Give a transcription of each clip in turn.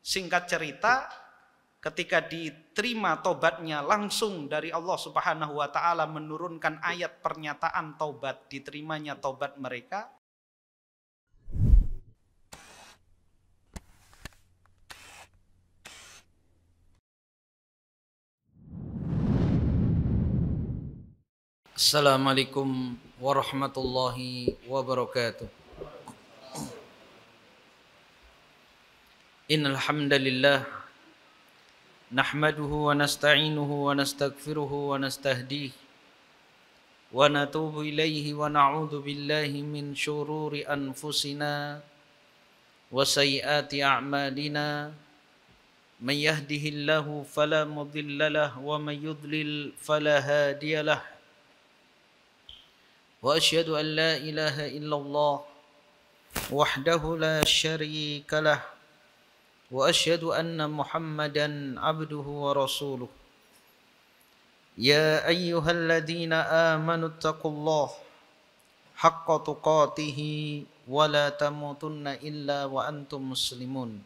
Singkat cerita, ketika diterima tobatnya langsung dari Allah Subhanahu wa taala menurunkan ayat pernyataan taubat, diterimanya taubat mereka. Assalamualaikum warahmatullahi wabarakatuh. Innal hamdalillah nahmaduhu wa nasta'inuhu wa nastaghfiruhu wa nastahdihi wa natubu ilaihi wa na'udzu billahi min syururi anfusina wa sayyiati a'malina. Man yahdihillahu fala mudilla lahu wa man yudlil fala hadiya lahu. Wa asyhadu an la ilaha illallah wahdahu la syarika lahu wa asyhadu anna Muhammadan abduhu wa rasuluh. Ya ayyuhalladzina amanu taqullaha haqqa tuqatih wa la tamutunna illa wa antum muslimun.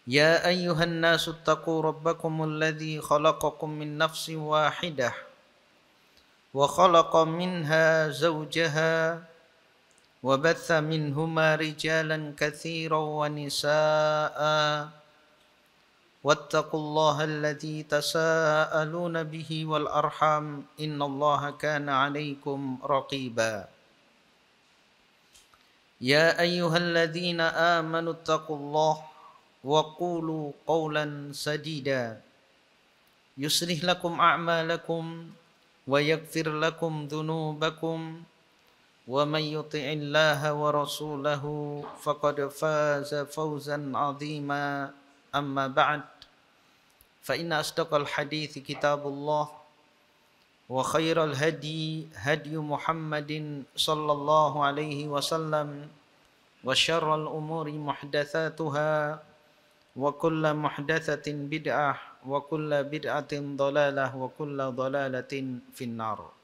Ya ayyuhan nasu taqu rabbakumul ladzi khalaqakum min nafsin wahidah wa khalaqa minha zawjaha وبث منهما رجالا كثيرا ونساء واتقوا الله الذي تساءلون به والأرحام إن الله كان عليكم رقيبا يا أيها الذين آمنوا اتقوا الله وقولوا قولا سديدا يصلح لكم أعمالكم ويغفر لكم ذنوبكم ومن يطع الله ورسوله فقد فاز فوزا عظيما أما بعد فإن أصدق الحديث كتاب الله وخير الهدي هدي محمد صلى الله عليه وسلم وشر الأمور محدثاتها وكل محدثة بدعة وكل بدعة ضلالة وكل ضلالة في النار.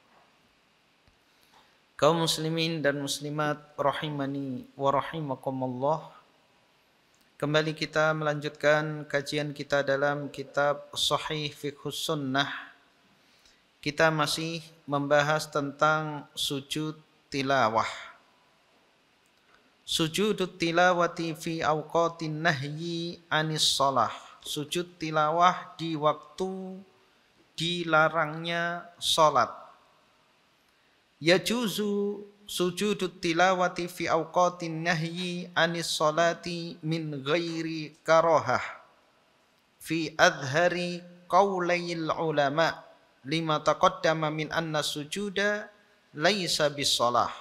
Kaum muslimin dan muslimat rahimani wa rahimakumullah. Kembali kita melanjutkan kajian kita dalam kitab Sahih Fiqhus Sunnah. Kita masih membahas tentang sujud tilawah. Sujudut tilawati fi awqatin nahyi anis shalah. Sujud tilawah di waktu dilarangnya salat. Yajuzu sujudut tilawati fi awqatin nahyi anis salati min ghairi karahah fi adhari qawlayil ulama lima taqaddama min anna sujuda laisa bisalah.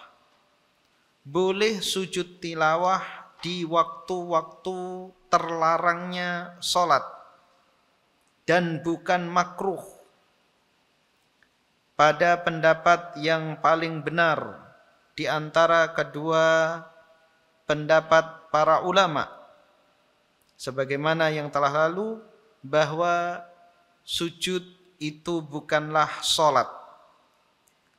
Boleh sujud tilawah di waktu-waktu terlarangnya salat dan bukan makruh. Pada pendapat yang paling benar di antara kedua pendapat para ulama, sebagaimana yang telah lalu, bahwa sujud itu bukanlah sholat.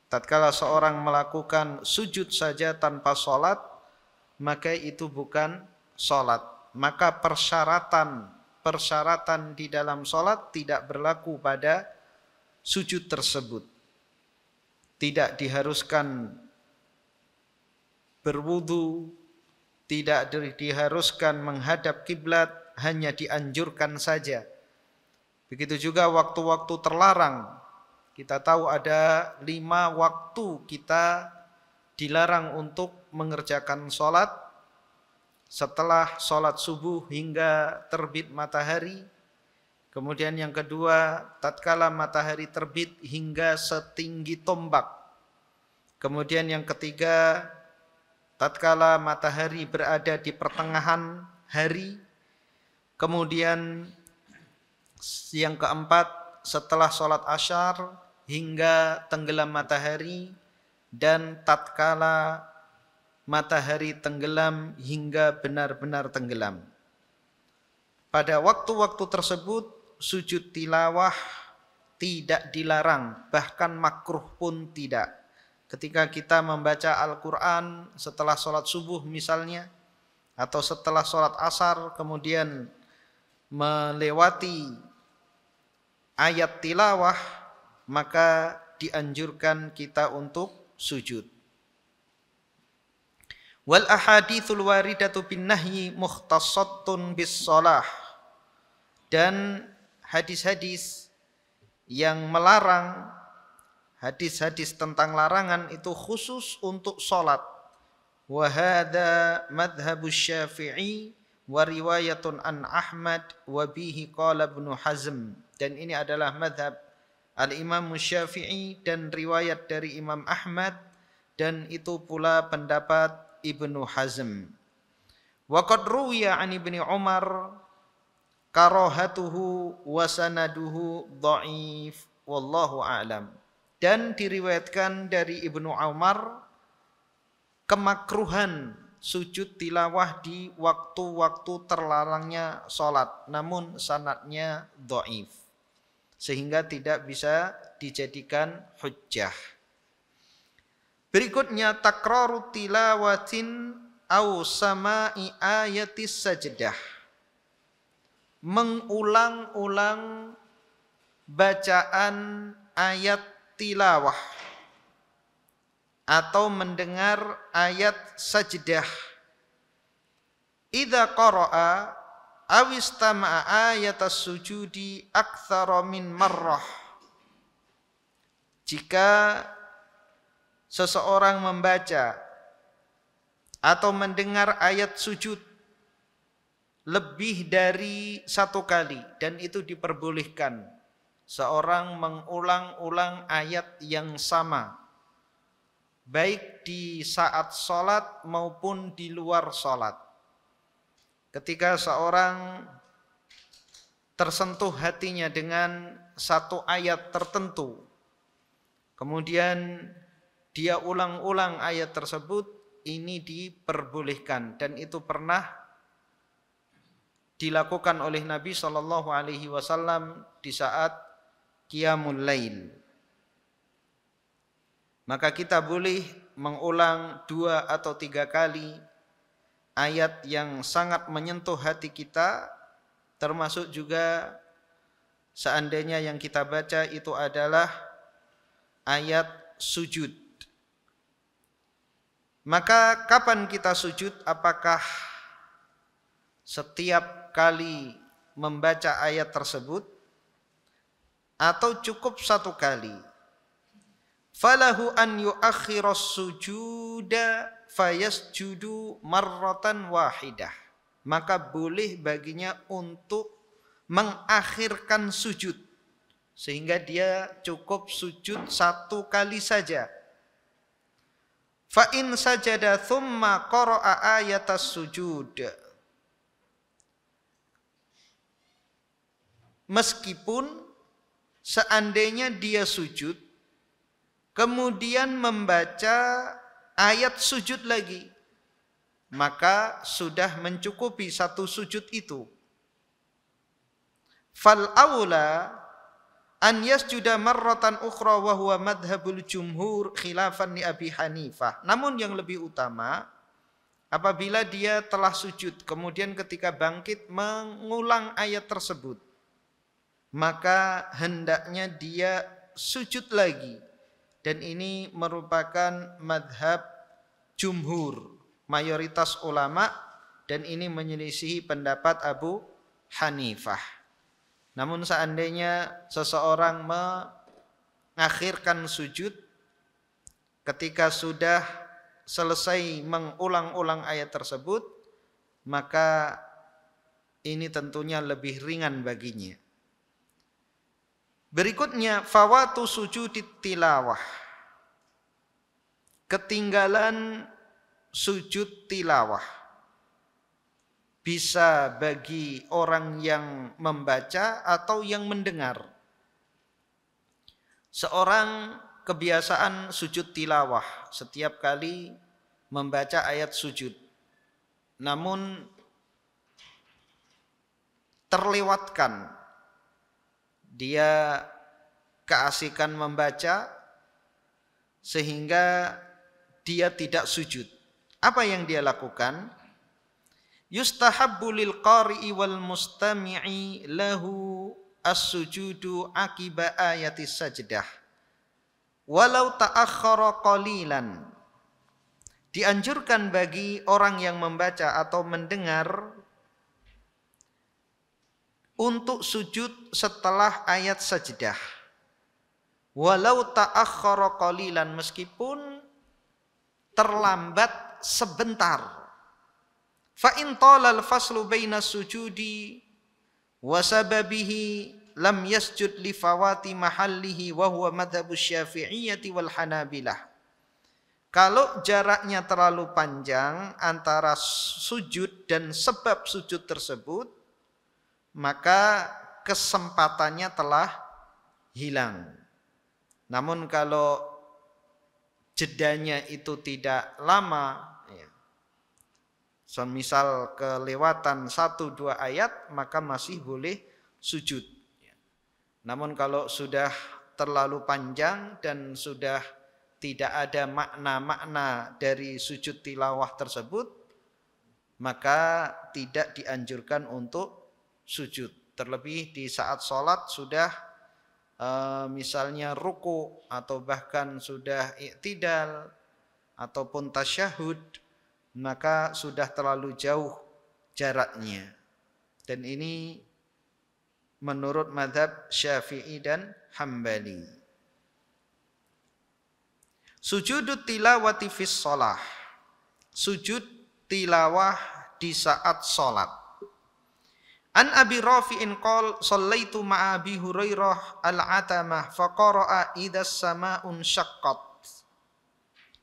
Tatkala seorang melakukan sujud saja tanpa sholat, maka itu bukan sholat. Maka persyaratan di dalam sholat tidak berlaku pada sujud tersebut. Tidak diharuskan berwudu, tidak diharuskan menghadap kiblat, hanya dianjurkan saja. Begitu juga waktu-waktu terlarang. Kita tahu ada 5 waktu kita dilarang untuk mengerjakan sholat. Setelah sholat subuh hingga terbit matahari. Kemudian yang kedua, tatkala matahari terbit hingga setinggi tombak. Kemudian yang ketiga, tatkala matahari berada di pertengahan hari. Kemudian yang keempat, setelah sholat asyar hingga tenggelam matahari. Dan tatkala matahari tenggelam hingga benar-benar tenggelam. Pada waktu-waktu tersebut, sujud tilawah tidak dilarang, bahkan makruh pun tidak. Ketika kita membaca Al-Quran setelah sholat subuh misalnya, atau setelah sholat asar kemudian melewati ayat tilawah, maka dianjurkan kita untuk sujud. Wal ahadithul waridatu bin nahyi mukhtassatun bis shalah. Dan hadis-hadis yang melarang, hadis-hadis tentang larangan itu khusus untuk sholat. Wa hadza madhhabus Syafi'i wa riwayatun an Ahmad wa bihi qala Ibnu Hazm. Dan ini adalah madhab Al-Imam Syafi'i dan riwayat dari Imam Ahmad, dan itu pula pendapat Ibnu Hazm. Wa qad ruwiya an Ibnu Umar karahatuhu wa sanaduhu dhaif wallahu a'lam. Dan diriwayatkan dari Ibnu Umar kemakruhan sujud tilawah di waktu-waktu terlarangnya salat, namun sanadnya dhaif sehingga tidak bisa dijadikan hujjah. Berikutnya takraru tilawatin au sama'i ayatis sajdah. Mengulang-ulang bacaan ayat tilawah atau mendengar ayat sajdah. Idza qara'a aw istama'a ayatas sujudi aktsara min marrah. Jika seseorang membaca atau mendengar ayat sujud lebih dari satu kali, dan itu diperbolehkan seorang mengulang-ulang ayat yang sama baik di saat sholat maupun di luar sholat. Ketika seorang tersentuh hatinya dengan satu ayat tertentu, kemudian dia ulang-ulang ayat tersebut, ini diperbolehkan, dan itu pernah dilakukan oleh Nabi SAW di saat Qiyamul Lail. Maka kita boleh mengulang 2 atau 3 kali ayat yang sangat menyentuh hati kita, termasuk juga seandainya yang kita baca itu adalah ayat sujud. Maka kapan kita sujud? Apakah setiap kali membaca ayat tersebut atau cukup satu kali? Falahu an yuakhiras sujuda fayasjudu marratan wahidah. Maka boleh baginya untuk mengakhirkan sujud sehingga dia cukup sujud satu kali saja. Fa in sajada thumma qara'a ayatas sujud. Meskipun seandainya dia sujud kemudian membaca ayat sujud lagi, maka sudah mencukupi satu sujud itu. Fal aula an yasjuda marratan ukhra wa huwa madhhabul jumhur khilafan li Abi Hanifah. Namun yang lebih utama, apabila dia telah sujud kemudian ketika bangkit mengulang ayat tersebut, maka hendaknya dia sujud lagi, dan ini merupakan madhab jumhur, mayoritas ulama, dan ini menyelisihi pendapat Abu Hanifah. Namun seandainya seseorang mengakhirkan sujud ketika sudah selesai mengulang-ulang ayat tersebut, maka ini tentunya lebih ringan baginya. Berikutnya fawatu sujudit tilawah. Ketinggalan sujud tilawah bisa bagi orang yang membaca atau yang mendengar. Seorang kebiasaan sujud tilawah setiap kali membaca ayat sujud, namun terlewatkan, dia keasikan membaca sehingga dia tidak sujud. Apa yang dia lakukan? yustahabbu lil qari'i wal mustami'i lahu as-sujudu akiba ayati sajdah walau ta'akhkhara qalilan. Dianjurkan bagi orang yang membaca atau mendengar untuk sujud setelah ayat sajdah walau ta'akhkhara qalilan, meskipun terlambat sebentar. Fa in talal faslu baina sujudi wa sababihi lam yasjud li fawati mahallihi wa huwa madhabu Syafi'iyyati wal Hanabilah. Kalau jaraknya terlalu panjang antara sujud dan sebab sujud tersebut, maka kesempatannya telah hilang. Namun kalau jedanya itu tidak lama, semisal kelewatan 1-2 ayat, maka masih boleh sujud. Namun kalau sudah terlalu panjang dan sudah tidak ada makna-makna dari sujud tilawah tersebut, maka tidak dianjurkan untuk sujud. Terlebih di saat sholat sudah misalnya ruku atau bahkan sudah i'tidal ataupun tasyahud, maka sudah terlalu jauh jaraknya. Dan ini menurut mazhab Syafi'i dan Hambali. Sujudut tilawati fis shalah. Sujud tilawah di saat salat. An Abi Rafi'in qol shallaitu ma'a Abi Hurairah al-atamah faqara'a idzas sama'un syaqqat.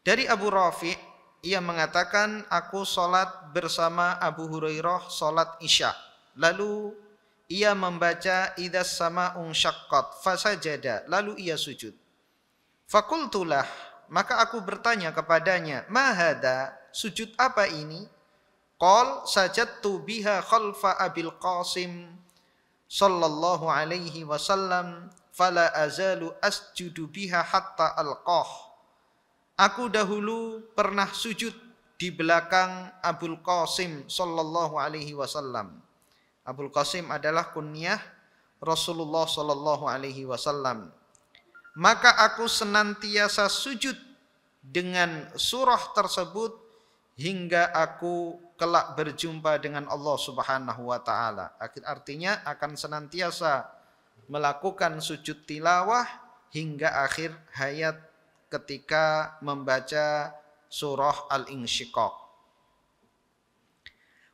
Dari Abu Rafi' ia mengatakan, aku salat bersama Abu Hurairah salat Isya. Lalu ia membaca idzas sama'un syaqqat fasajada, lalu ia sujud. Faqultulah, maka aku bertanya kepadanya, ma hadza, sujud apa ini? Qal sajadtu biha khalfa Abil Qasim sallallahu alaihi wasallam fala azalu asjudu biha hatta alqah. Aku dahulu pernah sujud di belakang Abul Qasim sallallahu alaihi wasallam. Abul Qasim adalah kunyah Rasulullah sallallahu alaihi wasallam. Maka aku senantiasa sujud dengan surah tersebut hingga aku kelak berjumpa dengan Allah Subhanahu wa taala. Artinya akan senantiasa melakukan sujud tilawah hingga akhir hayat ketika membaca surah Al-Insyiqaq.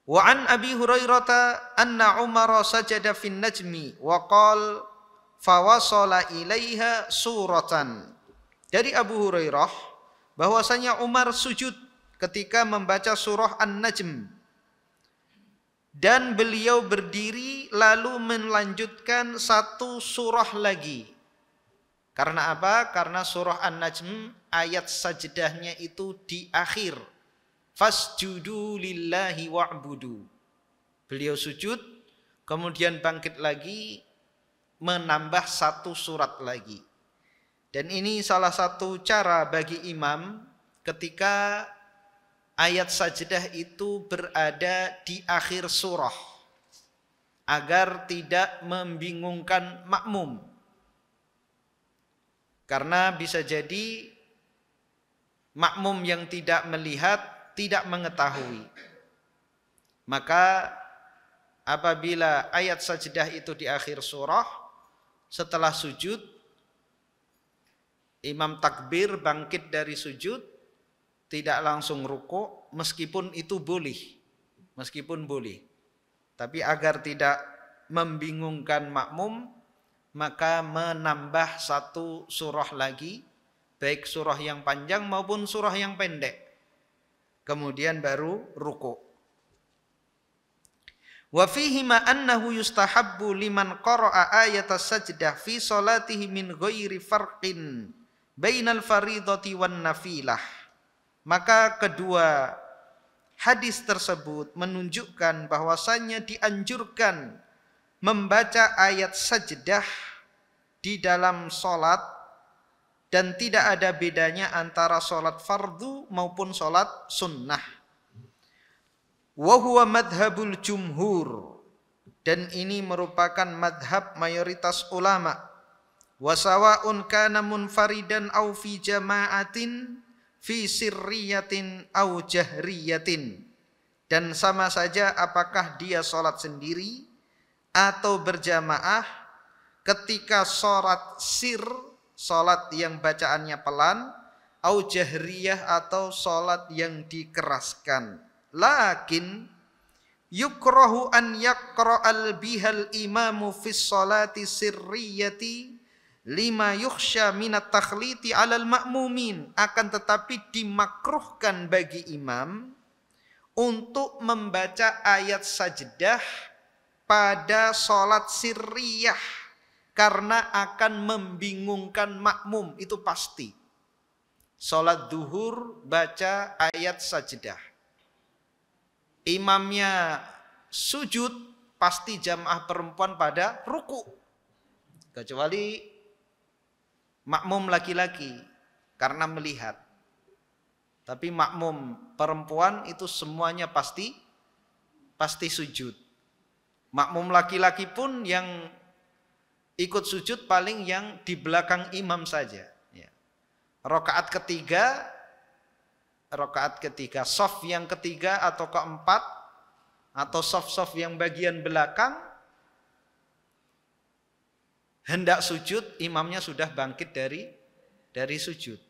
Wa an Abi Hurairah anna Umar sajada fin najmi wa qala fawasala ilaiha suratan. Dari Abu Hurairah bahwasanya Umar sujud ketika membaca surah An-Najm dan beliau berdiri lalu melanjutkan satu surah lagi. Karena apa? Karena surah An-Najm ayat sajdahnya itu di akhir. Fasjudu lillahi wa'budu. Beliau sujud, kemudian bangkit lagi, menambah satu surat lagi. Dan ini salah satu cara bagi imam ketika ayat sajdah itu berada di akhir surah, agar tidak membingungkan makmum. Karena bisa jadi makmum yang tidak melihat tidak mengetahui. Maka apabila ayat sajdah itu di akhir surah, setelah sujud, imam takbir bangkit dari sujud, tidak langsung ruku, meskipun itu boleh. Meskipun boleh. Tapi agar tidak membingungkan makmum, maka menambah satu surah lagi, baik surah yang panjang maupun surah yang pendek. Kemudian baru ruku. Wa fihi ma annahu yustahabbu liman qara'a ayatas sajdah fi salatihi min ghairi farqin bainal faridati wan nafilah. Maka kedua hadis tersebut menunjukkan bahwasannya dianjurkan membaca ayat sajdah di dalam solat dan tidak ada bedanya antara solat fardu maupun solat sunnah. Wa huwa madhabul jumhur, dan ini merupakan madhab mayoritas ulama. Wa sawa'un kana munfaridan aw fi jama'atin fi sirriyatin aw jahriyatin, dan sama saja apakah dia sholat sendiri atau berjamaah. Ketika sholat sir, sholat yang bacaannya pelan, au jahriyah atau sholat yang dikeraskan. Lakin yukrahu an yaqra'al bihal imamu fis sholati sirriyati lima yukhsha minat takhliti alal ma'mumin. Akan tetapi dimakruhkan bagi imam untuk membaca ayat sajdah pada sholat sirriyah, karena akan membingungkan makmum, itu pasti. Sholat duhur baca ayat sajdah, imamnya sujud, pasti jamaah perempuan pada ruku, kecuali makmum laki-laki karena melihat. Tapi makmum perempuan itu semuanya pasti sujud. Makmum laki-laki pun yang ikut sujud paling yang di belakang imam saja. Ya. Rakaat ketiga, shaf yang ketiga atau keempat, atau shaf yang bagian belakang, hendak sujud, imamnya sudah bangkit dari sujud.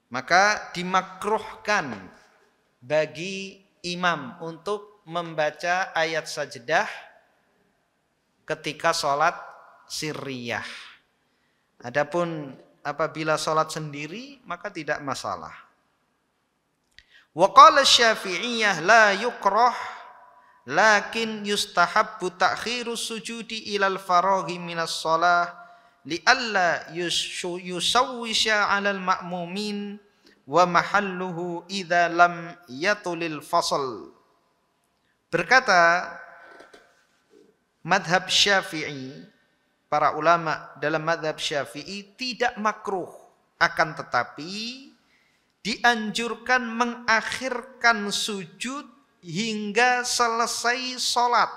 Maka dimakruhkan bagi imam untuk membaca ayat sajdah ketika sholat sirriyah. Adapun apabila sholat sendiri maka tidak masalah. Wa qala Syafi'iyah la yukrah lakin yustahabbu ta'khirus sujudi ilal faraghi minas shalah li'alla yusawwisha 'alal ma'mumin wa mahalluhu idza lam yatulil fasl. Berkata madhab Syafi'i, para ulama dalam madhab Syafi'i tidak makruh, akan tetapi dianjurkan mengakhirkan sujud hingga selesai sholat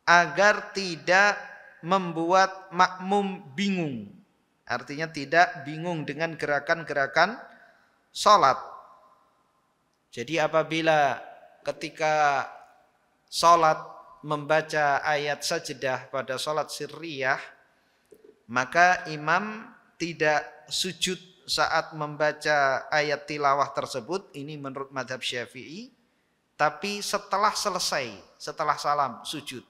agar tidak membuat makmum bingung. Artinya tidak bingung dengan gerakan-gerakan sholat. Jadi apabila ketika sholat membaca ayat sajdah pada sholat sirriyah, maka imam tidak sujud saat membaca ayat tilawah tersebut, ini menurut madhab Syafi'i, tapi setelah selesai, setelah salam sujud.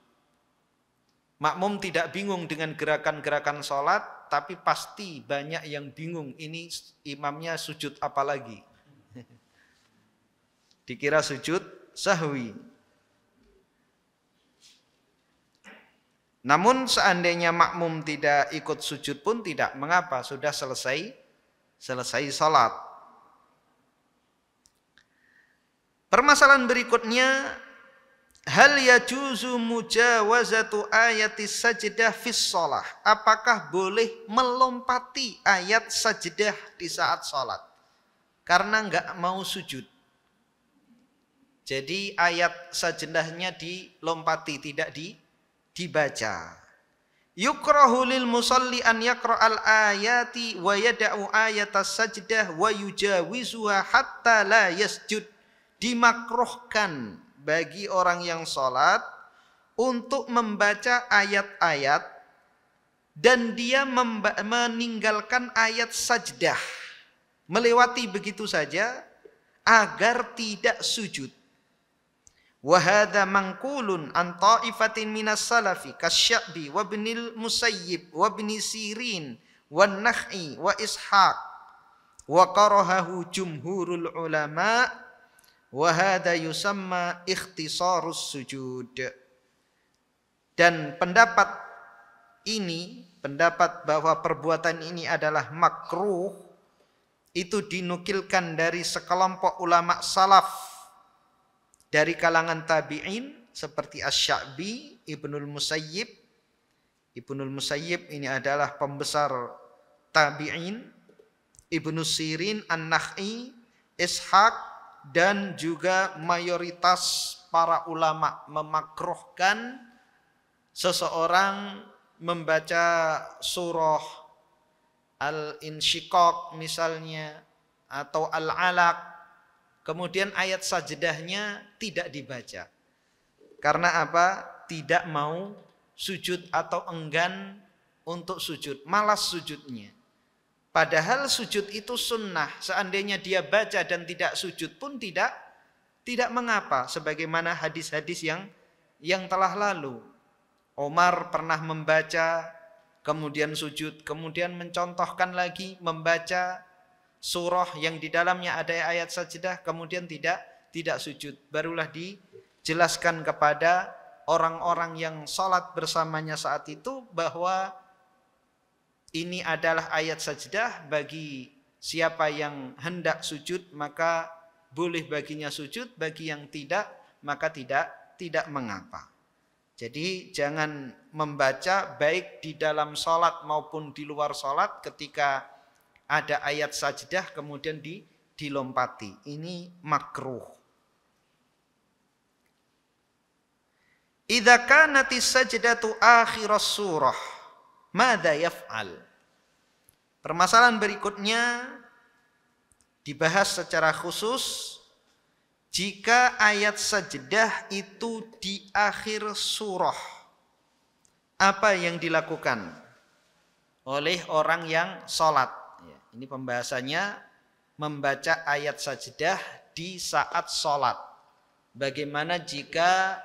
Makmum tidak bingung dengan gerakan-gerakan sholat, tapi pasti banyak yang bingung, ini imamnya sujud apa lagi. Dikira sujud sahwi. Namun seandainya makmum tidak ikut sujud pun tidak mengapa, sudah selesai salat. Permasalahan berikutnya, hal yajuzu mujawazatu ayatis sajdah fis shalah? Apakah boleh melompati ayat sajdah di saat salat karena enggak mau sujud? Jadi ayat sajdahnya dilompati, tidak dibaca. Yukrahu lil musalli an yaqra'al ayati wa yada'u ayatas sajdah wa yujawizuha hatta la yasjud. Dimakruhkan bagi orang yang sholat untuk membaca ayat-ayat dan dia meninggalkan ayat sajdah, melewati begitu saja agar tidak sujud. Wa hadza manqulun an ta'ifatin minas salafi kasy'bi wa ibnil musayyib wa ibni sirin wa nakh'i wa ishaq wa qarahahu jumhurul ulama wa hadza yusamma ikhtisarus sujud. Dan pendapat ini, pendapat bahwa perbuatan ini adalah makruh, itu dinukilkan dari sekelompok ulama salaf dari kalangan tabi'in seperti Asy-Sya'bi, Ibnul Musayyib. Ibnul Musayyib ini adalah pembesar tabi'in, Ibnu Sirin, An-Nakh'i, Ishaq, dan juga mayoritas para ulama memakruhkan seseorang membaca surah Al-Insyiqaq misalnya atau Al-Alaq, kemudian ayat sajdahnya tidak dibaca. Karena apa? Tidak mau sujud atau enggan untuk sujud, malas sujudnya. Padahal sujud itu sunnah. Seandainya dia baca dan tidak sujud pun tidak mengapa. Sebagaimana hadis-hadis yang telah lalu. Umar pernah membaca, kemudian sujud, kemudian mencontohkan lagi membaca surah yang di dalamnya ada ayat sajdah, kemudian tidak sujud. Barulah dijelaskan kepada orang-orang yang sholat bersamanya saat itu bahwa ini adalah ayat sajdah, bagi siapa yang hendak sujud maka boleh baginya sujud, bagi yang tidak maka tidak mengapa. Jadi jangan membaca baik di dalam sholat maupun di luar sholat ketika ada ayat sajdah kemudian dilompati. Ini makruh. Idza kanatis sajdatu akhiras surah, madza yaf'al? Permasalahan berikutnya dibahas secara khusus. Jika ayat sajdah itu di akhir surah, apa yang dilakukan oleh orang yang sholat? Ini pembahasannya membaca ayat sajdah di saat sholat. Bagaimana jika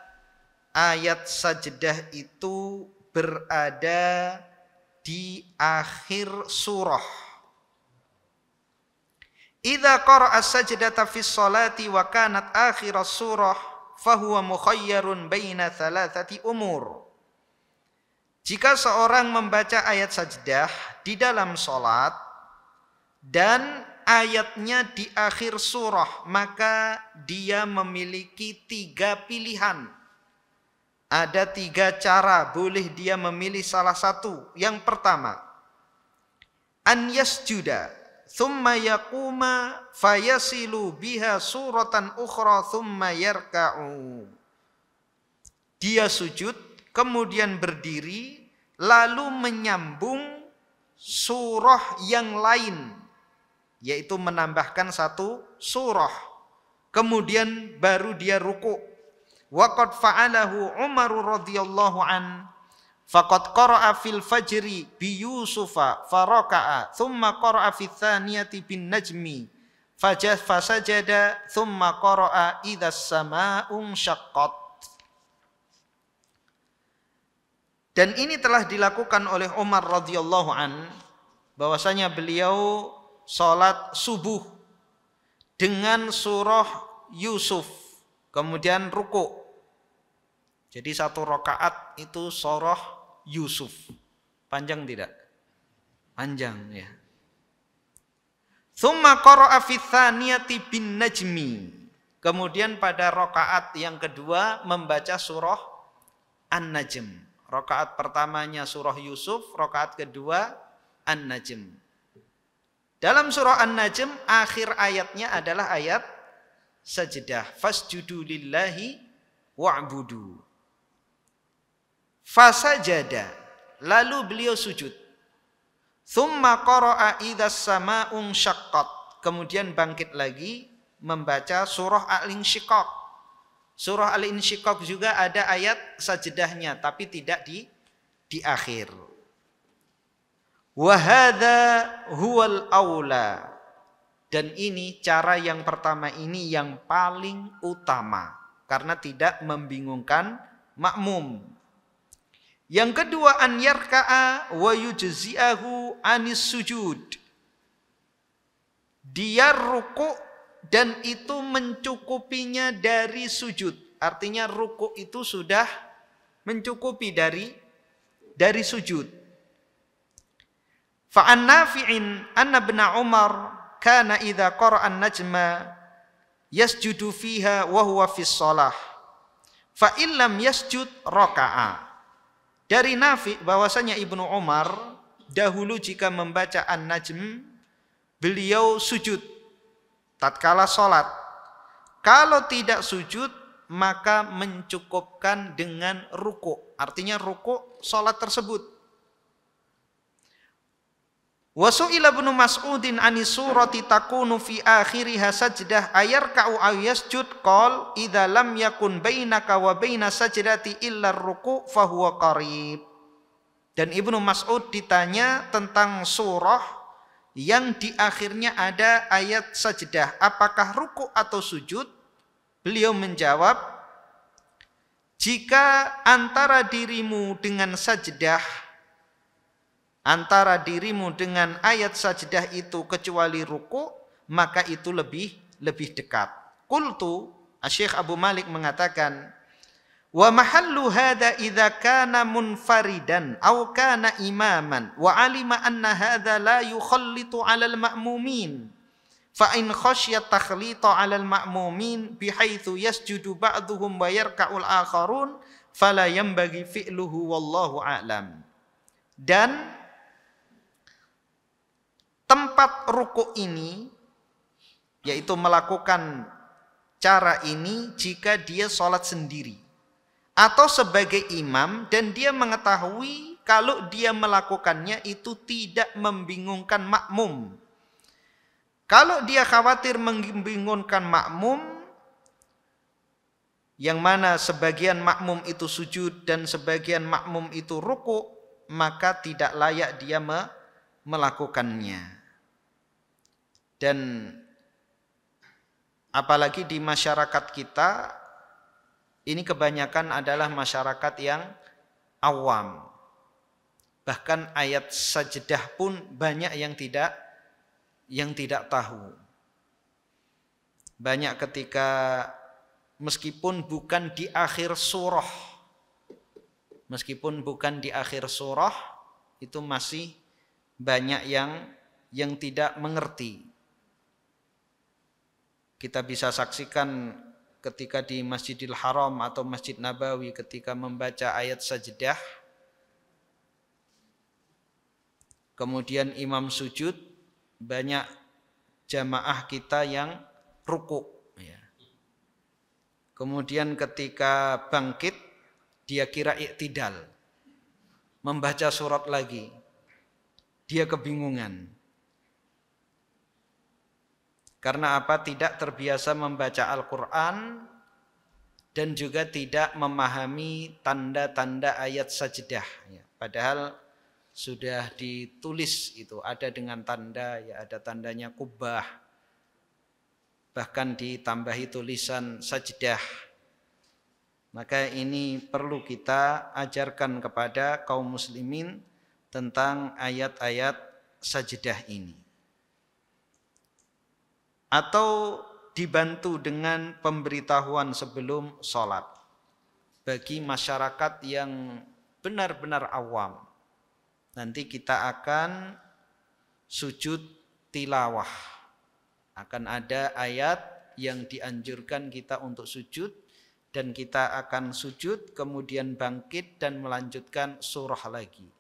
ayat sajdah itu berada di akhir surah? Idza qara'a as-sajdata fi sholati wa kanat akhir surah fahuwa mukhayyarun baina thalathati umur. Jika seorang membaca ayat sajdah di dalam sholat dan ayatnya di akhir surah, maka dia memiliki 3 pilihan. Ada 3 cara, boleh dia memilih salah satu. Yang pertama, an yasjuda thumma yaquma fayasilu biha suratan ukhra thumma yarka'u. Dia sujud, kemudian berdiri, lalu menyambung surah yang lain, yaitu menambahkan 1 surah. Kemudian baru dia ruku'. Waqad fa'alahu Umar radhiyallahu an faqad qara'a fil fajri bi Yusufa faraka'a thumma qara'a fi tsaniyati bin najmi fasajada thumma qara'a idzas samaa'u syaqqat. Dan ini telah dilakukan oleh Umar radhiyallahu an, bahwasanya beliau salat subuh dengan surah Yusuf, kemudian ruku'. Jadi 1 rakaat itu surah Yusuf. Panjang tidak? Panjang ya. Tsumma qara'a fi tsaniyati bin najmi. Kemudian pada rakaat yang kedua membaca surah An-Najm. Rakaat pertamanya surah Yusuf, rakaat kedua An-Najm. Dalam surah An-Najm akhir ayatnya adalah ayat sajdah. Fasjudu lillahi wa'budu. Fasajada, lalu beliau sujud. Tsumma qara'a idzas samaa'u syaqqat. Kemudian bangkit lagi membaca surah Al-Insyiqaq. Surah Al-Insyiqaq juga ada ayat sajdahnya tapi tidak di akhir. Wa hadza huwal aula. Dan ini cara yang pertama ini yang paling utama karena tidak membingungkan makmum. Yang kedua, an yarka'a wa yujzi'ahu anis sujud. Dia ruku dan itu mencukupinya dari sujud. Artinya ruku itu sudah mencukupi dari sujud. Fa'an Nafi'in anna ibn Umar kana idza qara'a an-najma yasjudu fiha wa huwa fis shalah. Fa illam yasjud raka'a. Dari Nafi' bahwasanya Ibnu Umar dahulu jika membaca An-Najm beliau sujud tatkala salat. Kalau tidak sujud, maka mencukupkan dengan ruku. Artinya ruku salat tersebut. Wa su'ila Ibnu Mas'udin ani surati takunu fi akhiriha sajdah ayarka'u aw yasjud qol idza lam yakun bainaka wa baina sajdati illa ruku' fa huwa qarib. Dan Ibnu Mas'ud ditanya tentang surah yang di akhirnya ada ayat sajdah, apakah ruku' atau sujud? Beliau menjawab, jika antara dirimu dengan sajdah, antara dirimu dengan ayat sajdah itu kecuali ruku, maka itu lebih dekat. Qultu, Syekh Abu Malik mengatakan, wa mahallu hadza idza kana munfaridan aw kana imaman wa alima anna hadza la yukhallitu 'alal ma'mumin fa in khasya takhlita 'alal ma'mumin bihaitsu yasjudu ba'dhum wa yarka'ul akharun fala yanbaghi fi'luhu wallahu a'lam. Dan tempat ruku ini, yaitu melakukan cara ini jika dia sholat sendiri atau sebagai imam dan dia mengetahui kalau dia melakukannya itu tidak membingungkan makmum. Kalau dia khawatir membingungkan makmum, yang mana sebagian makmum itu sujud dan sebagian makmum itu ruku, maka tidak layak dia melakukannya. Dan apalagi di masyarakat kita, ini kebanyakan adalah masyarakat yang awam. Bahkan ayat sajdah pun banyak yang tidak tahu. Banyak ketika meskipun bukan di akhir surah, itu masih banyak yang tidak mengerti. Kita bisa saksikan ketika di Masjidil Haram atau Masjid Nabawi ketika membaca ayat sajdah, kemudian imam sujud, banyak jamaah kita yang ruku. Kemudian ketika bangkit, dia kira iktidal, membaca surat lagi, dia kebingungan. Karena apa? Tidak terbiasa membaca Al-Quran dan juga tidak memahami tanda-tanda ayat sajdah. Padahal sudah ditulis itu, ada dengan tanda, ya ada tandanya kubbah. Bahkan ditambahi tulisan sajdah. Maka ini perlu kita ajarkan kepada kaum muslimin tentang ayat-ayat sajdah ini. Atau dibantu dengan pemberitahuan sebelum sholat bagi masyarakat yang benar-benar awam. Nanti kita akan sujud tilawah, akan ada ayat yang dianjurkan kita untuk sujud, dan kita akan sujud kemudian bangkit dan melanjutkan surah lagi.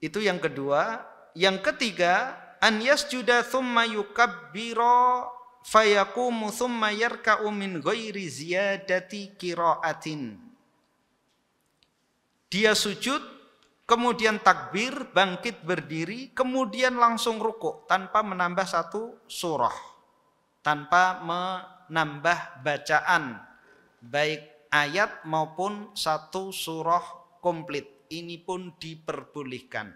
Itu yang kedua. Yang ketiga, an yasjuda thumma yukabbira fayaqumu thumma yarka'u min ghairi ziyadati qira'atin. Dia sujud, kemudian takbir, bangkit berdiri, kemudian langsung rukuk tanpa menambah satu surah, tanpa menambah bacaan baik ayat maupun satu surah komplit. Ini pun diperbolehkan.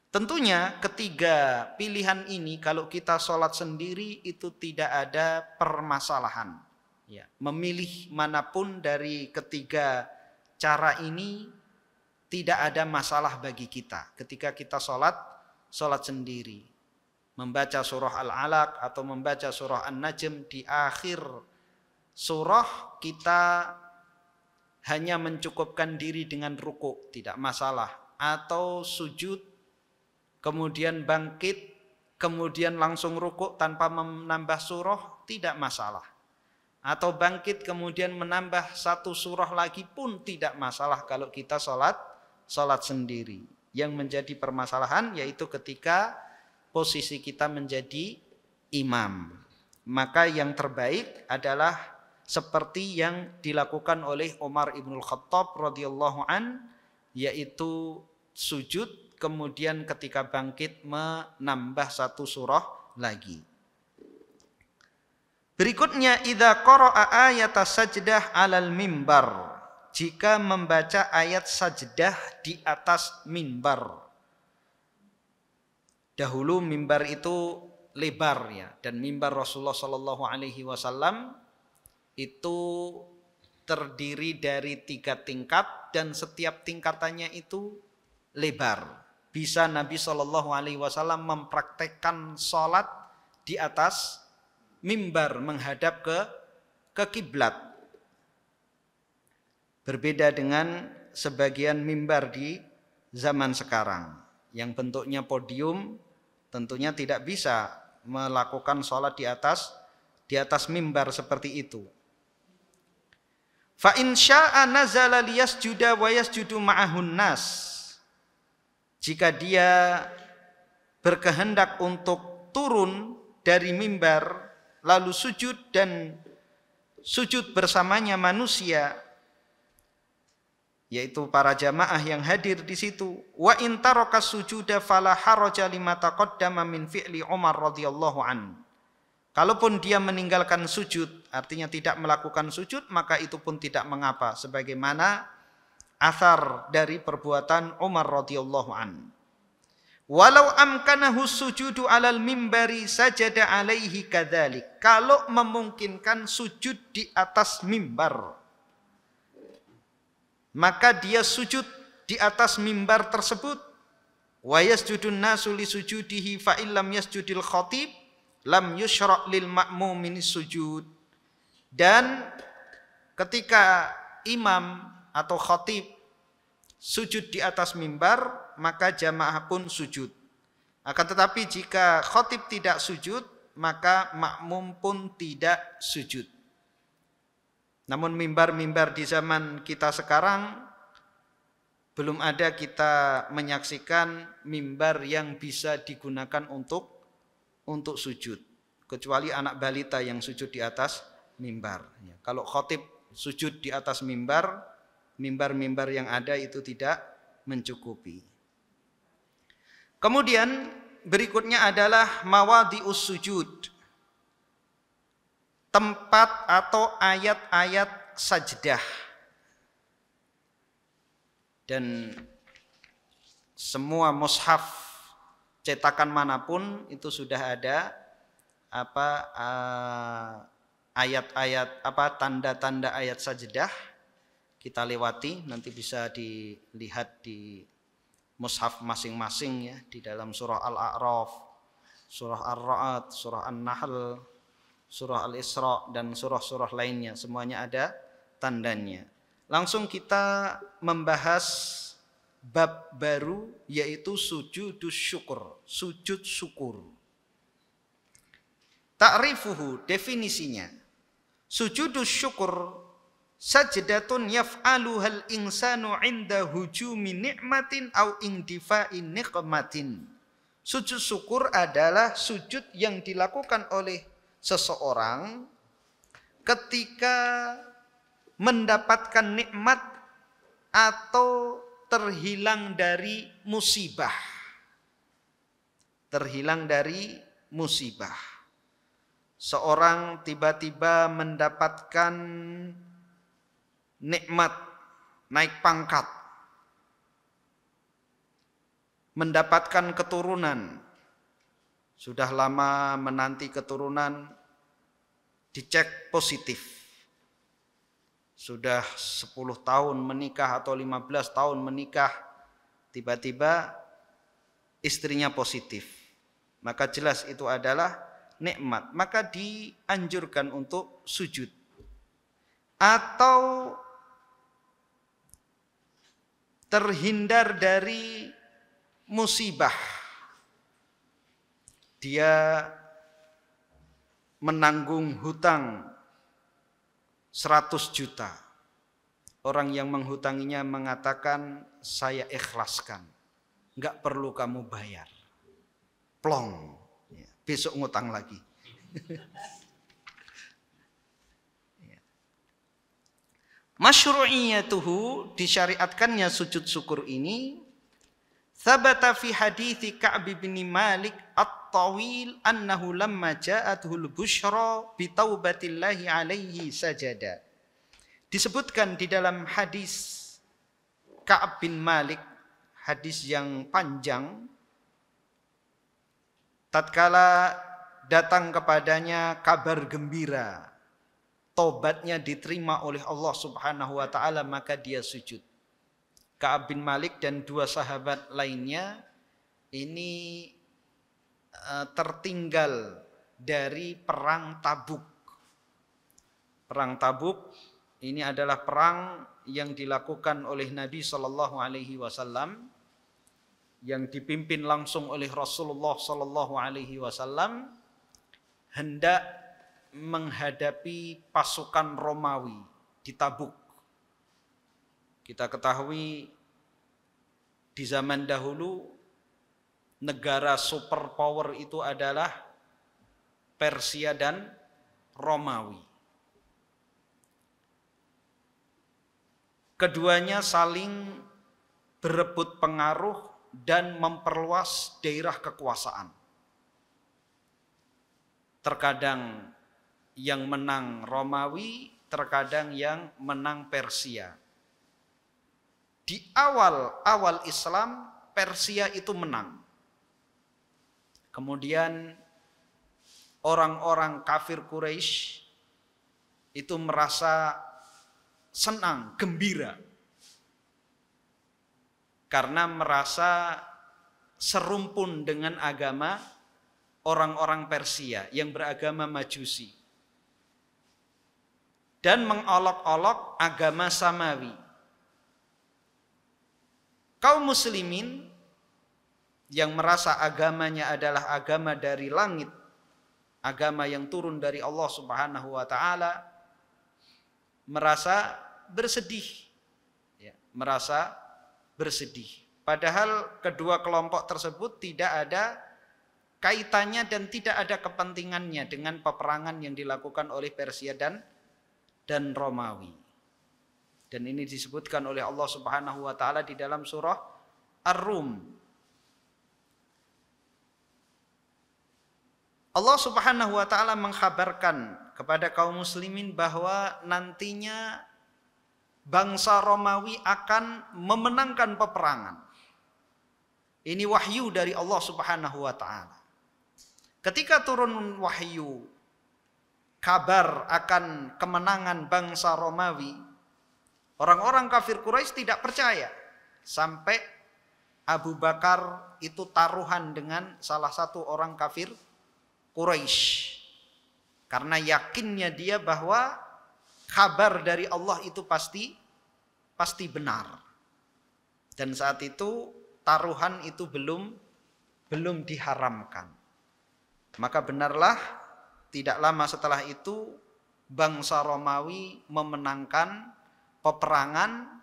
Tentunya ketiga pilihan ini kalau kita sholat sendiri itu tidak ada permasalahan. Ya, memilih manapun dari ketiga cara ini tidak ada masalah bagi kita. Ketika kita sholat sendiri, membaca surah Al-Alaq atau membaca surah An-Najm, di akhir surah kita hanya mencukupkan diri dengan ruku, tidak masalah. Atau sujud, kemudian bangkit, kemudian langsung rukuk tanpa menambah surah, tidak masalah. Atau bangkit kemudian menambah satu surah lagi pun tidak masalah kalau kita sholat sendiri. Yang menjadi permasalahan yaitu ketika posisi kita menjadi imam. maka yang terbaik adalah seperti yang dilakukan oleh Umar ibnul Khattab radhiyallahu an, yaitu sujud kemudian ketika bangkit menambah satu surah lagi. Berikutnya, idza qara'a ayata sajdah 'alal mimbar, jika membaca ayat sajdah di atas mimbar. Dahulu mimbar itu lebar ya, dan mimbar Rasulullah sallallahu alaihi wasallam itu terdiri dari 3 tingkat dan setiap tingkatannya itu lebar. Bisa Nabi sallallahu alaihi wasallam mempraktekkan salat di atas mimbar menghadap ke kiblat. Berbeda dengan sebagian mimbar di zaman sekarang yang bentuknya podium, tentunya tidak bisa melakukan sholat di atas mimbar seperti itu. Fa in syaa'a nazala liyasjuda wa yasjudu ma'ahun nas. Jika dia berkehendak untuk turun dari mimbar lalu sujud dan sujud bersamanya manusia, yaitu para jamaah yang hadir di situ. Wa in taraka sujuda fala haraja lima taqaddama min fi'li Umar radhiyallahu an. Kalaupun dia meninggalkan sujud, artinya tidak melakukan sujud, maka itu pun tidak mengapa, sebagaimana athar dari perbuatan Umar radhiyallahu an. Walau amkanahu sujudu alal mimbari sajada alaihi kadzalik. Kalau memungkinkan sujud di atas mimbar, maka dia sujud di atas mimbar tersebut. Wa yasjudun nasu li sujudihi fa illam yasjudil khatib lam yushra' lil ma'mumin sujud. Dan ketika imam atau khatib sujud di atas mimbar, maka jamaah pun sujud. Akan tetapi jika khatib tidak sujud, maka makmum pun tidak sujud. Namun mimbar-mimbar di zaman kita sekarang belum ada kita menyaksikan mimbar yang bisa digunakan untuk sujud, kecuali anak balita yang sujud di atas mimbar. Kalau khatib sujud di atas mimbar, mimbar-mimbar yang ada itu tidak mencukupi. Kemudian berikutnya adalah mawadhi'us sujud, tempat atau ayat-ayat sajdah. Dan semua mushaf cetakan manapun itu sudah ada ayat-ayat tanda-tanda ayat sajdah. Kita lewati, nanti bisa dilihat di mushaf masing-masing ya, di dalam surah Al-A'raf, surah Ar-Ra'd, surah An-Nahl, surah Al-Isra dan surah-surah lainnya, semuanya ada tandanya. Langsung kita membahas bab baru, yaitu sujudus syukur, sujud syukur. Ta'rifuhu, definisinya. Sujudus syukur sajdatun yaf'aluhal insanu 'inda hujumi ni'matin au indifa'i niqmatin. Sujud syukur adalah sujud yang dilakukan oleh seseorang ketika mendapatkan nikmat atau terhilang dari musibah. Terhilang dari musibah. Seorang tiba-tiba mendapatkan nikmat, naik pangkat, mendapatkan keturunan, sudah lama menanti keturunan, dicek positif, sudah 10 tahun menikah atau 15 tahun menikah, tiba-tiba istrinya positif, maka jelas itu adalah nikmat, maka dianjurkan untuk sujud. Atau terhindar dari musibah, dia menanggung hutang 100 juta. Orang yang menghutanginya mengatakan, saya ikhlaskan, enggak perlu kamu bayar. Plong, besok ngutang lagi. Masyru'iyatuhu, disyariatkannya sujud syukur ini, thabata fi hadithi Ka'b bin Malik at-tawil annahu lamma ja'athul busyra bi taubatillahi alaihi sajada. Disebutkan di dalam hadis Ka'b bin Malik, hadis yang panjang, tatkala datang kepadanya kabar gembira, tobatnya diterima oleh Allah Subhanahu wa taala, maka dia sujud. Ka'ab bin Malik dan dua sahabat lainnya ini tertinggal dari perang Tabuk. Perang Tabuk ini adalah perang yang dilakukan oleh Nabi Shallallahu Alaihi Wasallam, yang dipimpin langsung oleh Rasulullah Shallallahu Alaihi Wasallam, hendak menghadapi pasukan Romawi di Tabuk. Kita ketahui di zaman dahulu negara superpower itu adalah Persia dan Romawi. Keduanya saling berebut pengaruh dan memperluas daerah kekuasaan. Terkadang yang menang Romawi, terkadang yang menang Persia. Di awal Islam, Persia itu menang. Kemudian orang-orang kafir Quraisy itu merasa senang, gembira, karena merasa serumpun dengan agama orang-orang Persia yang beragama Majusi dan mengolok-olok agama Samawi. Kaum muslimin yang merasa agamanya adalah agama dari langit, agama yang turun dari Allah Subhanahu wa taala, merasa bersedih, ya, merasa bersedih. Padahal kedua kelompok tersebut tidak ada kaitannya dan tidak ada kepentingannya dengan peperangan yang dilakukan oleh Persia dan Romawi. Dan ini disebutkan oleh Allah Subhanahu wa taala di dalam surah Ar-Rum. Allah Subhanahu wa taala mengkhabarkan kepada kaum muslimin bahwa nantinya bangsa Romawi akan memenangkan peperangan. Ini wahyu dari Allah Subhanahu wa taala. Ketika turun wahyu kabar akan kemenangan bangsa Romawi, orang-orang kafir Quraisy tidak percaya sampai Abu Bakar itu taruhan dengan salah satu orang kafir Quraisy. Karena yakinnya dia bahwa kabar dari Allah itu pasti benar. Dan saat itu taruhan itu belum diharamkan. Maka benarlah tidak lama setelah itu bangsa Romawi memenangkan peperangan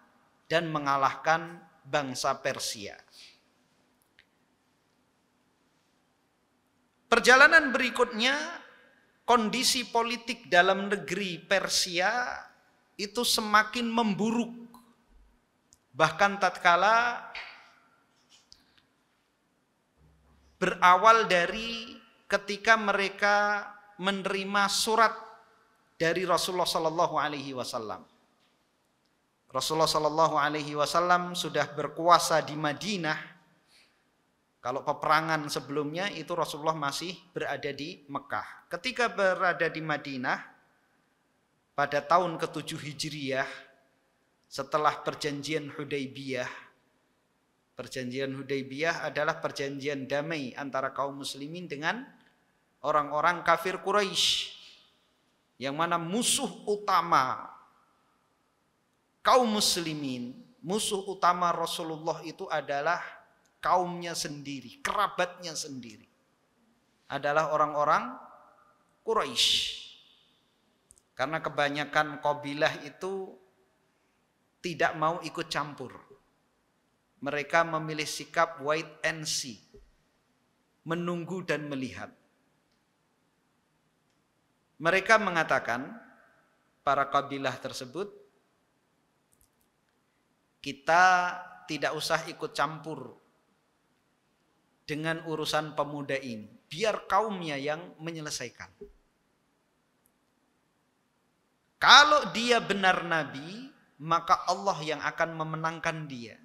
dan mengalahkan bangsa Persia. Perjalanan berikutnya, kondisi politik dalam negeri Persia itu semakin memburuk. Bahkan tatkala berawal dari ketika mereka menerima surat dari Rasulullah Sallallahu Alaihi Wasallam. Rasulullah Sallallahu Alaihi Wasallam sudah berkuasa di Madinah. Kalau peperangan sebelumnya itu Rasulullah masih berada di Mekah. Ketika berada di Madinah pada tahun ke-7 Hijriyah, setelah perjanjian Hudaybiyah. Perjanjian Hudaybiyah adalah perjanjian damai antara kaum muslimin dengan orang-orang kafir Quraisy, yang mana musuh utama kaum muslimin, musuh utama Rasulullah itu adalah kaumnya sendiri, kerabatnya sendiri. Adalah orang-orang Quraisy. Karena kebanyakan kabilah itu tidak mau ikut campur. Mereka memilih sikap wait and see, menunggu dan melihat. Mereka mengatakan, para kabilah tersebut, kita tidak usah ikut campur dengan urusan pemuda ini. Biar kaumnya yang menyelesaikan. Kalau dia benar nabi, maka Allah yang akan memenangkan dia.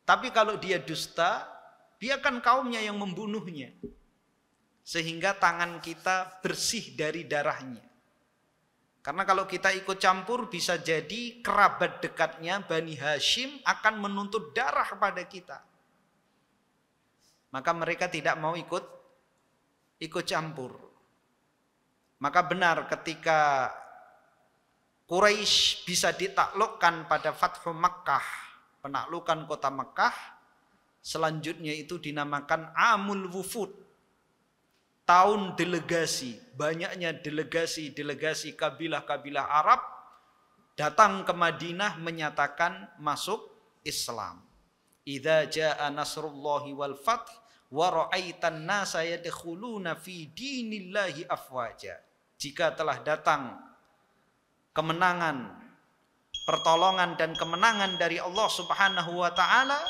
Tapi kalau dia dusta, biarkan kaumnya yang membunuhnya. Sehingga tangan kita bersih dari darahnya. Karena kalau kita ikut campur, bisa jadi kerabat dekatnya Bani Hashim akan menuntut darah pada kita. Maka mereka tidak mau ikut campur. Maka benar ketika Quraisy bisa ditaklukkan pada Fathu Makkah, penaklukan kota Makkah, selanjutnya itu dinamakan Amul Wufud, tahun delegasi. Banyaknya delegasi kabilah-kabilah Arab datang ke Madinah menyatakan masuk Islam. Idza jaa nasrullahi wal fath wa ra'aitan nasa yadkhuluna fi dinillahi afwaja. Jika telah datang kemenangan, pertolongan dan kemenangan dari Allah Subhanahu wa taala,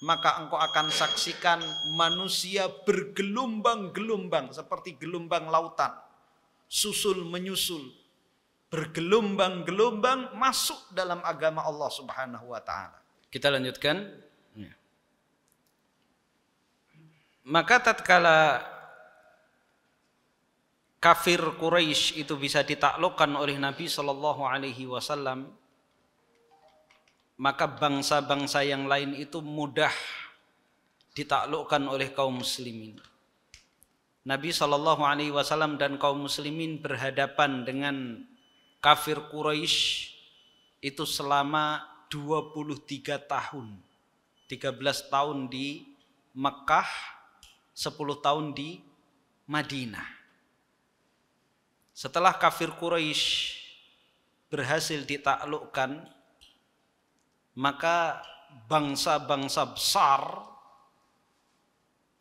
maka engkau akan saksikan manusia bergelombang-gelombang seperti gelombang lautan, susul menyusul, bergelombang-gelombang masuk dalam agama Allah Subhanahu wa taala. Kita lanjutkan. Maka tatkala kafir Quraisy itu bisa ditaklukkan oleh Nabi Shallallahu Alaihi Wasallam, maka bangsa-bangsa yang lain itu mudah ditaklukkan oleh kaum muslimin. Nabi Shallallahu Alaihi Wasallam dan kaum muslimin berhadapan dengan kafir Quraisy itu selama 23 tahun. 13 tahun di Mekah, 10 tahun di Madinah. Setelah kafir Quraisy berhasil ditaklukkan, maka bangsa-bangsa besar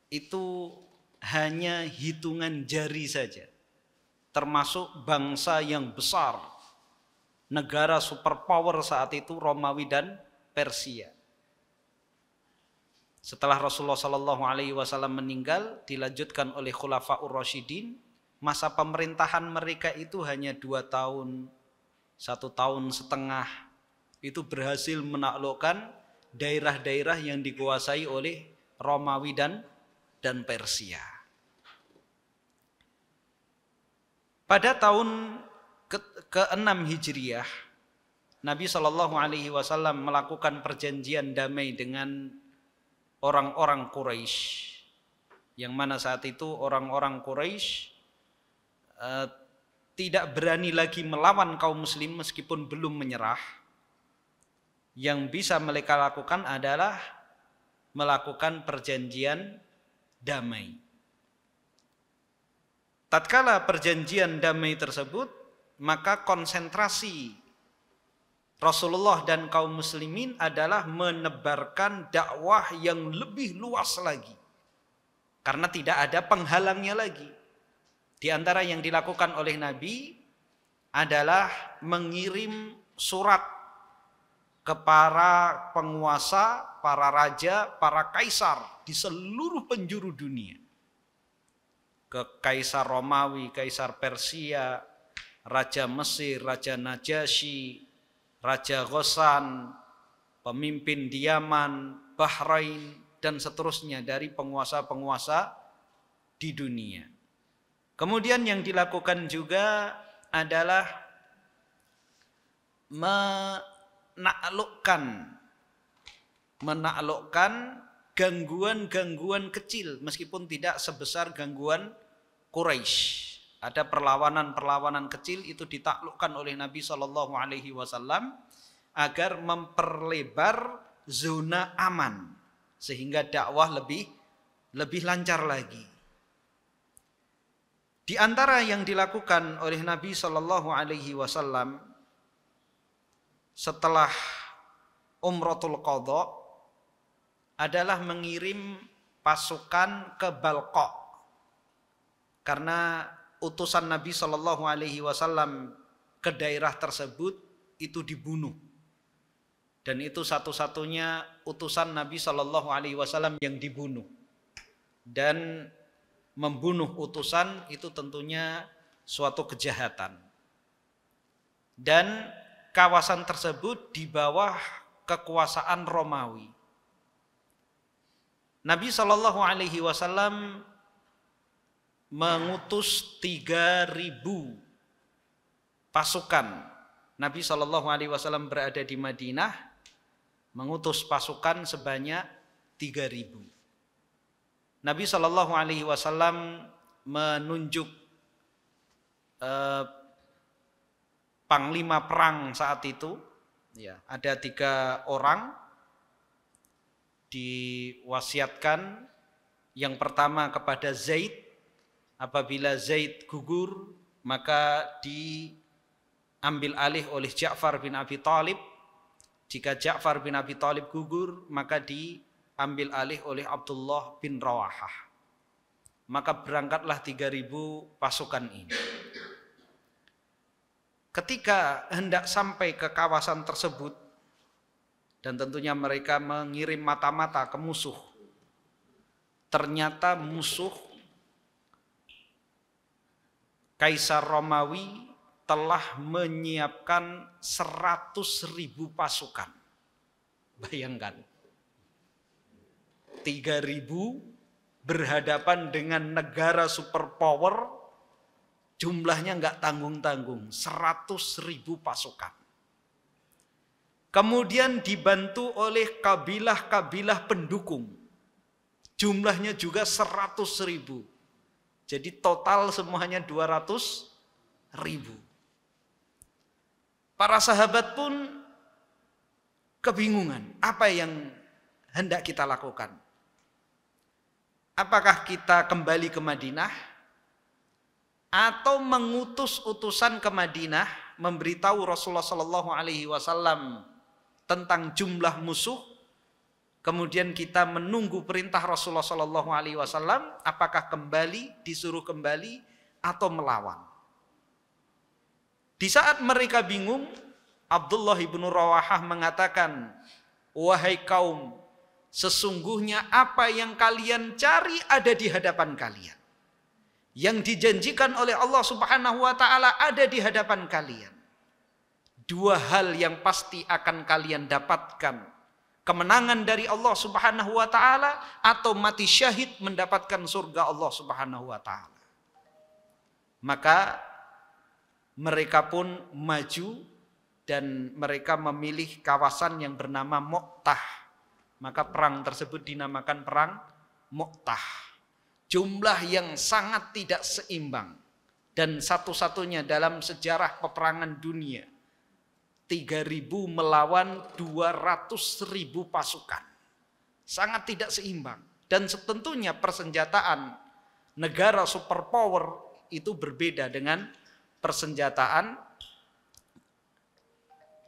itu hanya hitungan jari saja. Termasuk bangsa yang besar, negara superpower saat itu Romawi dan Persia. Setelah Rasulullah SAW meninggal, dilanjutkan oleh Khulafaur Rasyidin, masa pemerintahan mereka itu hanya 2 tahun, 1 tahun setengah, itu berhasil menaklukkan daerah-daerah yang dikuasai oleh Romawi dan Persia. Pada tahun ke-6 Hijriah, Nabi SAW melakukan perjanjian damai dengan orang-orang Quraisy, yang mana saat itu orang-orang Quraisy tidak berani lagi melawan kaum muslim meskipun belum menyerah. Yang bisa mereka lakukan adalah melakukan perjanjian damai. Tatkala perjanjian damai tersebut, maka konsentrasi Rasulullah dan kaum muslimin adalah menebarkan dakwah yang lebih luas lagi. Karena tidak ada penghalangnya lagi. Di antara yang dilakukan oleh Nabi adalah mengirim surat ke para penguasa, para raja, para kaisar di seluruh penjuru dunia. Ke Kaisar Romawi, Kaisar Persia, Raja Mesir, Raja Najasyi, Raja Ghassan, pemimpin di Yaman, Bahrain, dan seterusnya dari penguasa-penguasa di dunia. Kemudian yang dilakukan juga adalah menaklukkan gangguan-gangguan kecil meskipun tidak sebesar gangguan Quraisy. Ada perlawanan-perlawanan kecil itu ditaklukkan oleh Nabi SAW agar memperlebar zona aman sehingga dakwah lebih lancar lagi. Di antara yang dilakukan oleh Nabi SAW setelah Umratul Qadha adalah mengirim pasukan ke Balqa, karena utusan Nabi SAW ke daerah tersebut itu dibunuh dan itu satu-satunya utusan Nabi Shallallahu Alaihi Wasallam yang dibunuh. Dan membunuh utusan itu tentunya suatu kejahatan. Dan kawasan tersebut di bawah kekuasaan Romawi. Nabi Shallallahu Alaihi Wasallam mengutus 3.000 pasukan. Nabi Shallallahu Alaihi Wasallam berada di Madinah, mengutus pasukan sebanyak 3.000. Nabi Shallallahu Alaihi Wasallam menunjuk panglima perang saat itu. Ya, ada 3 orang diwasiatkan. Yang pertama kepada Zaid, apabila Zaid gugur maka diambil alih oleh Ja'far bin Abi Thalib. Jika Ja'far bin Abi Thalib gugur maka diambil alih oleh Abdullah bin Rawahah. Maka berangkatlah 3.000 pasukan ini. Ketika hendak sampai ke kawasan tersebut, dan tentunya mereka mengirim mata-mata ke musuh, ternyata musuh Kaisar Romawi telah menyiapkan 100.000 pasukan. Bayangkan, 3.000 berhadapan dengan negara superpower, jumlahnya nggak tanggung-tanggung, 100.000 pasukan. Kemudian dibantu oleh kabilah-kabilah pendukung, jumlahnya juga 100.000. Jadi total semuanya 200.000. Para sahabat pun kebingungan, apa yang hendak kita lakukan? Apakah kita kembali ke Madinah atau mengutus utusan ke Madinah memberitahu Rasulullah Shallallahu Alaihi Wasallam tentang jumlah musuh, kemudian kita menunggu perintah Rasulullah Shallallahu Alaihi Wasallam, apakah kembali, disuruh kembali atau melawan? Di saat mereka bingung, Abdullah bin Rawahah mengatakan, wahai kaum, sesungguhnya apa yang kalian cari ada di hadapan kalian. Yang dijanjikan oleh Allah Subhanahu wa taala ada di hadapan kalian. 2 hal yang pasti akan kalian dapatkan. Kemenangan dari Allah Subhanahu wa taala atau mati syahid mendapatkan surga Allah Subhanahu wa taala. Maka mereka pun maju dan mereka memilih kawasan yang bernama Mu'tah. Maka perang tersebut dinamakan perang Mu'tah. Jumlah yang sangat tidak seimbang dan satu-satunya dalam sejarah peperangan dunia. 3.000 melawan 200.000 pasukan. Sangat tidak seimbang. Dan tentunya persenjataan negara superpower itu berbeda dengan persenjataan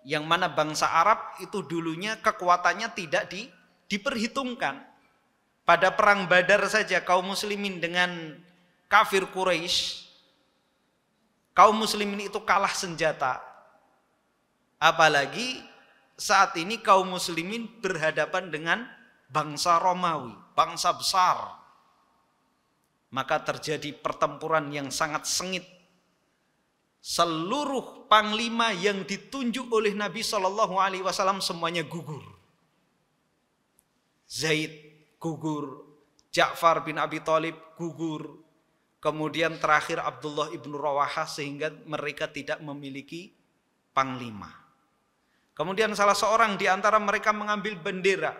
yang mana bangsa Arab itu dulunya kekuatannya tidak diperhitungkan. Pada perang Badar saja kaum muslimin dengan kafir Quraisy, kaum muslimin itu kalah senjata. Apalagi saat ini kaum muslimin berhadapan dengan bangsa Romawi, bangsa besar. Maka terjadi pertempuran yang sangat sengit. Seluruh panglima yang ditunjuk oleh Nabi Shallallahu Alaihi Wasallam semuanya gugur. Zaid gugur, Ja'far bin Abi Thalib gugur, kemudian terakhir Abdullah ibnu Rawahah, sehingga mereka tidak memiliki panglima. Kemudian salah seorang di antara mereka mengambil bendera,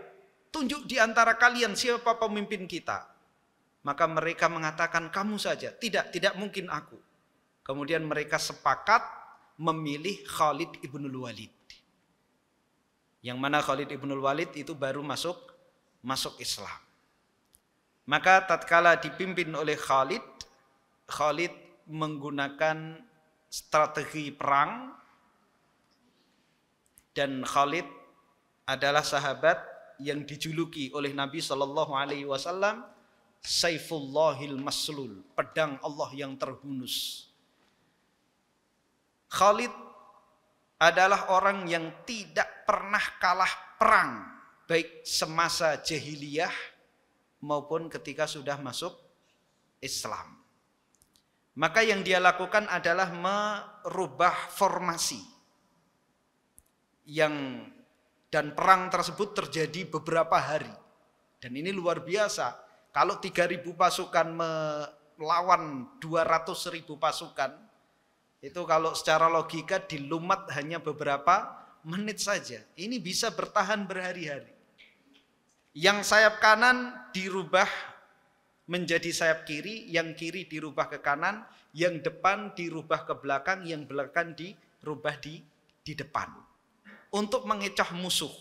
tunjuk di antara kalian siapa pemimpin kita. Maka mereka mengatakan kamu saja, tidak mungkin aku. Kemudian mereka sepakat memilih Khalid ibnul Walid. Yang mana Khalid ibnul Walid itu baru masuk Islam. Maka tatkala dipimpin oleh Khalid, Khalid menggunakan strategi perang, dan Khalid adalah sahabat yang dijuluki oleh Nabi Shallallahu Alaihi Wasallam Saifullahil Maslul, pedang Allah yang terhunus. Khalid adalah orang yang tidak pernah kalah perang, baik semasa jahiliyah maupun ketika sudah masuk Islam. Maka yang dia lakukan adalah merubah formasi. Dan perang tersebut terjadi beberapa hari. Dan ini luar biasa. Kalau 3.000 pasukan melawan 200.000 pasukan, itu kalau secara logika dilumat hanya beberapa menit saja. Ini bisa bertahan berhari-hari. Yang sayap kanan dirubah menjadi sayap kiri, yang kiri dirubah ke kanan, yang depan dirubah ke belakang, yang belakang dirubah di depan. Untuk mengecoh musuh.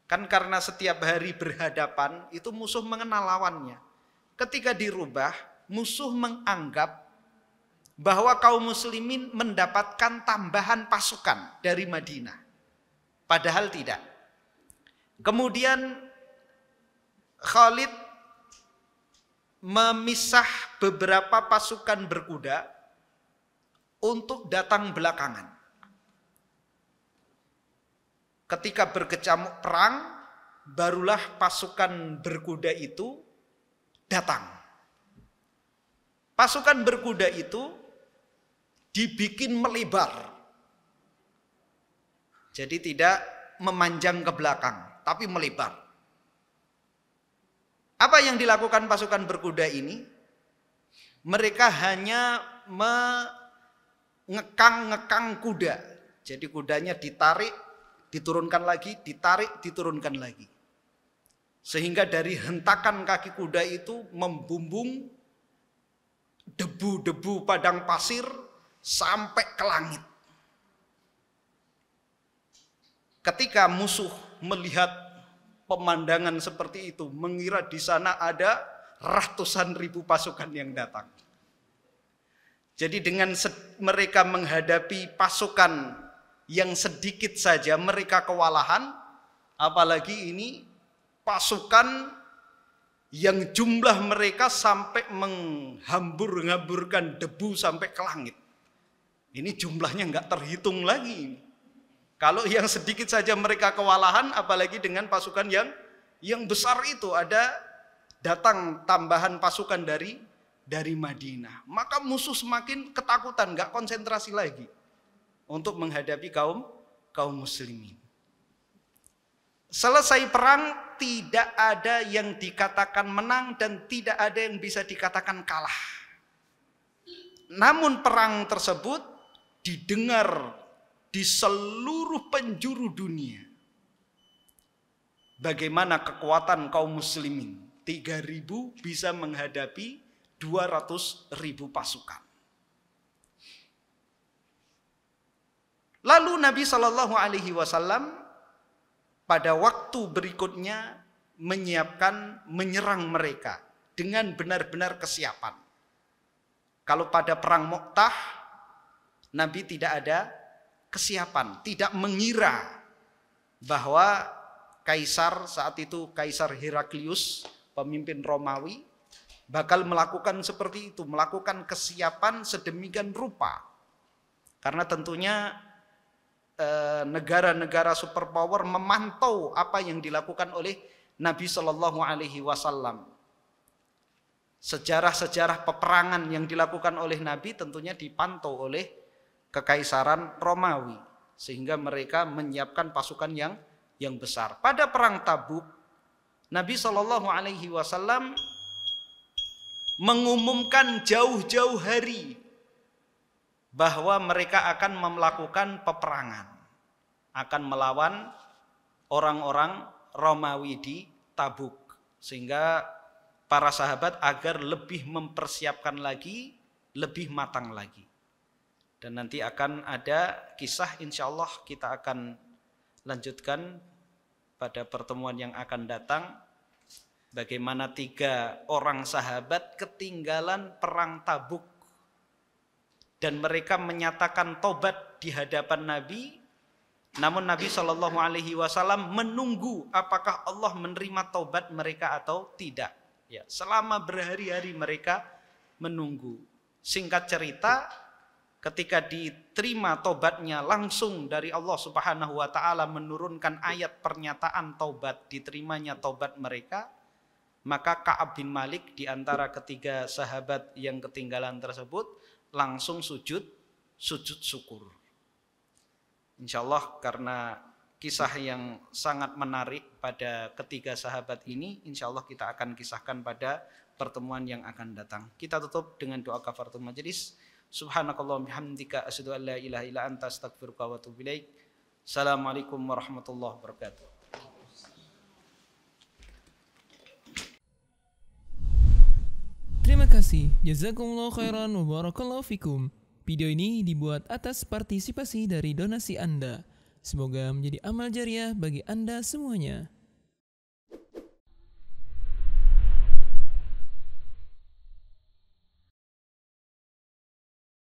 Kan karena setiap hari berhadapan, itu musuh mengenal lawannya. Ketika dirubah, musuh menganggap bahwa kaum muslimin mendapatkan tambahan pasukan dari Madinah. Padahal tidak. Kemudian Khalid memisah beberapa pasukan berkuda untuk datang belakangan. Ketika berkecamuk perang, barulah pasukan berkuda itu datang. Pasukan berkuda itu dibikin melebar. Jadi tidak memanjang ke belakang, tapi melebar. Apa yang dilakukan pasukan berkuda ini? Mereka hanya mengekang kuda. Jadi kudanya ditarik, diturunkan lagi, ditarik, diturunkan lagi. Sehingga dari hentakan kaki kuda itu membumbung debu-debu padang pasir sampai ke langit. Ketika musuh melihat pemandangan seperti itu, mengira di sana ada ratusan ribu pasukan yang datang. Jadi dengan mereka menghadapi pasukan yang sedikit saja mereka kewalahan, apalagi ini pasukan yang jumlah mereka sampai menghambur-hamburkan debu sampai ke langit. Ini jumlahnya nggak terhitung lagi. Kalau yang sedikit saja mereka kewalahan, apalagi dengan pasukan yang besar itu, ada datang tambahan pasukan dari Madinah. Maka musuh semakin ketakutan, nggak konsentrasi lagi untuk menghadapi kaum muslimin. Selesai perang, tidak ada yang dikatakan menang dan tidak ada yang bisa dikatakan kalah. Namun perang tersebut didengar di seluruh penjuru dunia. Bagaimana kekuatan kaum muslimin? 3.000 bisa menghadapi 200.000 pasukan. Lalu Nabi Shallallahu Alaihi Wasallam pada waktu berikutnya menyerang mereka dengan benar-benar kesiapan. Kalau pada perang Mu'tah, Nabi tidak ada kesiapan, tidak mengira bahwa Kaisar saat itu, Kaisar Heraklius, pemimpin Romawi, bakal melakukan seperti itu, melakukan kesiapan sedemikian rupa. Karena tentunya negara-negara superpower memantau apa yang dilakukan oleh Nabi Shallallahu Alaihi Wasallam. Sejarah-sejarah peperangan yang dilakukan oleh Nabi tentunya dipantau oleh Kekaisaran Romawi, sehingga mereka menyiapkan pasukan yang besar. Pada perang Tabuk, Nabi Shallallahu Alaihi Wasallam mengumumkan jauh-jauh hari bahwa mereka akan melakukan peperangan, akan melawan orang-orang Romawi di Tabuk, sehingga para sahabat agar lebih mempersiapkan lagi, lebih matang lagi. Dan nanti akan ada kisah, insya Allah kita akan lanjutkan pada pertemuan yang akan datang. Bagaimana 3 orang sahabat ketinggalan perang Tabuk. Dan mereka menyatakan tobat di hadapan Nabi. Namun Nabi SAW menunggu apakah Allah menerima tobat mereka atau tidak. Ya, selama berhari-hari mereka menunggu. Singkat cerita, ketika diterima tobatnya langsung dari Allah Subhanahu wa taala menurunkan ayat pernyataan taubat, diterimanya taubat mereka, maka Ka'ab bin Malik di antara ketiga sahabat yang ketinggalan tersebut langsung sujud syukur. Insyaallah karena kisah yang sangat menarik pada ketiga sahabat ini, insyaallah kita akan kisahkan pada pertemuan yang akan datang. Kita tutup dengan doa kafaratul majelis. Subhanakallahumma bihamdika asyhadu an la ilaha illa anta astaghfiruka wa atubu ilaik. Assalamualaikum warahmatullahi wabarakatuh. Terima kasih. Jazakumullahu khairan wa barakallahu fikum. Video ini dibuat atas partisipasi dari donasi Anda. Semoga menjadi amal jariah bagi Anda semuanya.